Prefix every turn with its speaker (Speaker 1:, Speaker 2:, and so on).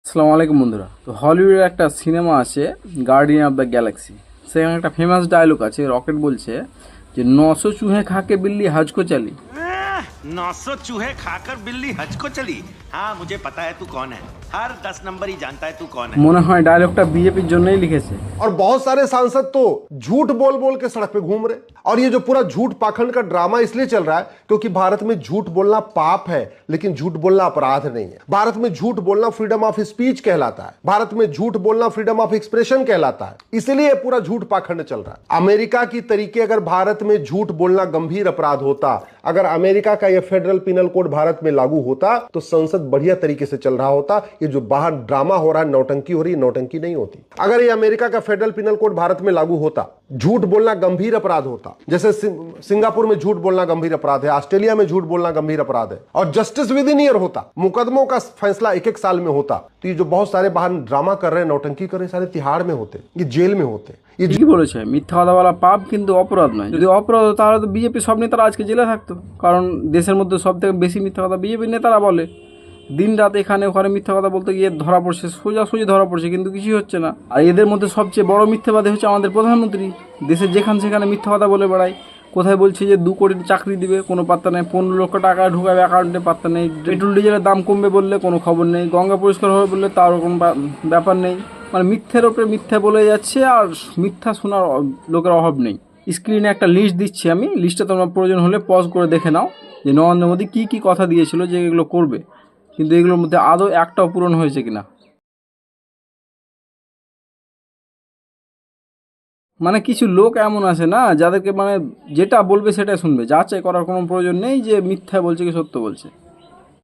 Speaker 1: আসসালামু আলাইকুম বন্ধুরা। তো হলিউডের একটা সিনেমা আছে গার্ডিয়ান অফ দ্য গ্যালাক্সি। সেখানে একটা ফেমাস ডায়লগ আছে, রকেট বলছে যে 900 চুহে খাকে বিল্লি হজ কো চলি।
Speaker 2: 900 चूहे खाकर बिल्ली हज को चली। हाँ मुझे पता है तू कौन है, हर 10 नंबर ही जानता है तू कौन है।
Speaker 1: মনে হয় ডায়লগটা বিজেপির জন্যই লিখেছে।
Speaker 3: और बहुत सारे सांसद तो झूठ बोल बोल के सड़क पे घूम रहे। और ये जो पूरा झूठ पाखंड का ड्रामा इसलिए चल रहा है क्योंकि भारत में झूठ बोलना पाप है, लेकिन झूठ बोलना अपराध नहीं है। भारत में झूठ बोलना फ्रीडम ऑफ स्पीच कहलाता है। भारत में झूठ बोलना फ्रीडम ऑफ एक्सप्रेशन कहलाता है। इसलिए पूरा झूठ पाखंड चल रहा है। अमेरिका की तरीके अगर भारत में झूठ बोलना गंभीर अपराध होता, अगर अमेरिका का यह फेडरल पिनल कोड भारत में लागू होता तो संसद बढ़िया तरीके से चल रहा होता। ये जो बाहर ड्रामा हो रहा है, नौटंकी हो रही है, नौटंकी नहीं होती। अगर ये अमेरिका का फेडरल पिनल कोड भारत में लागू होता, झूठ बोलना गंभीर अपराध होता। जैसे सिंगापुर में झूठ बोलना गंभीर अपराध है, ऑस्ट्रेलिया में झूठ बोलना गंभीर अपराध है, और जस्टिस विद इन ईयर होता, मुकदमों का फैसला एक एक साल में होता। तो ये जो बहुत सारे बाहर ड्रामा कर रहे हैं, नौटंकी कर रहे हैं, सारे तिहाड़ में होते, ये जेल में होते। ये
Speaker 1: ঠিকই বলেছে, মিথ্যা কথা বলা পাপ কিন্তু অপরাধ নয়। যদি অপরাধ হতো তাহলে তো বিজেপি সব নেতারা আজকে জেলে থাকতো, কারণ দেশের মধ্যে সব থেকে বেশি মিথ্যা কথা বিজেপির নেতারা বলে। দিন রাত এখানে ওখানে মিথ্যা কথা বলতে গিয়ে ধরা পড়ছে, সোজাসুজি ধরা পড়ছে, কিন্তু কিছুই হচ্ছে না। আর এদের মধ্যে সবচেয়ে বড় মিথ্যাবাদী হচ্ছে আমাদের প্রধানমন্ত্রী। দেশের যেখানে সেখানে মিথ্যা কথা বলে বেড়ায়। কোথায় বলছে যে 2 কোটি চাকরি দিবে, কোনো পাত্তা নেই। 15 লক্ষ টাকা ঢুকাবে অ্যাকাউন্টে, পাত্তা নেই। পেট্রোল ডিজেলের দাম কমবে বললে কোনো খবর নেই। গঙ্গা পরিষ্কার হবে বললে তারও কোনো ব্যাপার নেই। মানে মিথ্যের ওপরে মিথ্যা বলে যাচ্ছে, আর মিথ্যা শোনার লোকের অভাব নেই। স্ক্রিনে একটা লিস্ট দিচ্ছি আমি, লিস্টটা তোমরা প্রয়োজন হলে পজ করে দেখে নাও যে নরেন্দ্র মোদী কী কী কথা দিয়েছিল যে এগুলো করবে, কিন্তু এগুলোর মধ্যে আদৌ একটাও পূরণ হয়েছে কিনা। মানে কিছু লোক এমন আছে না, যাদেরকে মানে যেটা বলবে সেটা শুনবে, যাচাই করার কোনো প্রয়োজন নেই যে মিথ্যা বলছে কি সত্য বলছে।